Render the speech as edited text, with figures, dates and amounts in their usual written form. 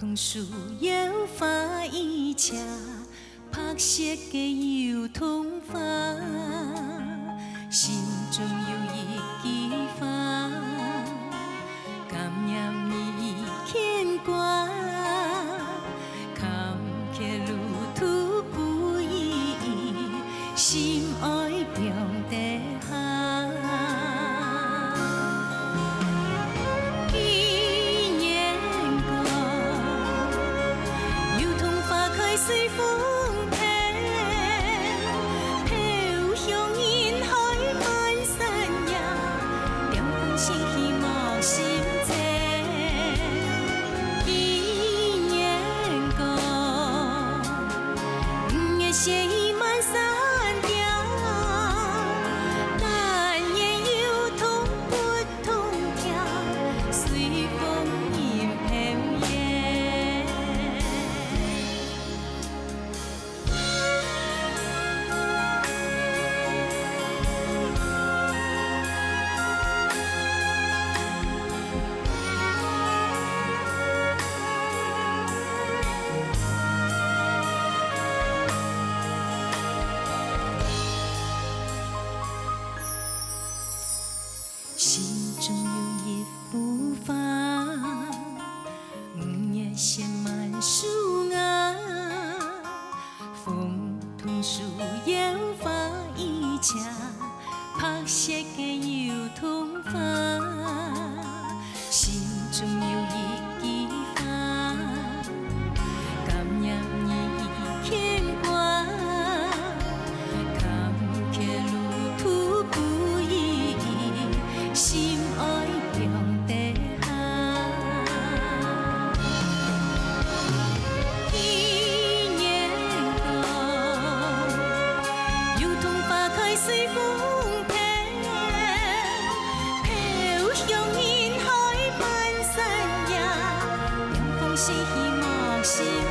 桐树摇花衣车，白色的油桐花，心中有一枝花，感念你牵挂，坎坷路途不易，心爱中地下。 随风飘，飘向人海漫山野，凉风是希望心切。纪念歌，的写意漫山调，但愿有同不同调，随风迎飘耶。 心中有一幅画，5月写满树芽，风桐树摇花衣车，白色的油桐花，心中有一枝花，感念你牵挂，坎坷路途不易。 心爱中地下，纪念歌，油桐花开随风飘，飘向人海漫山野，凉风是希望心。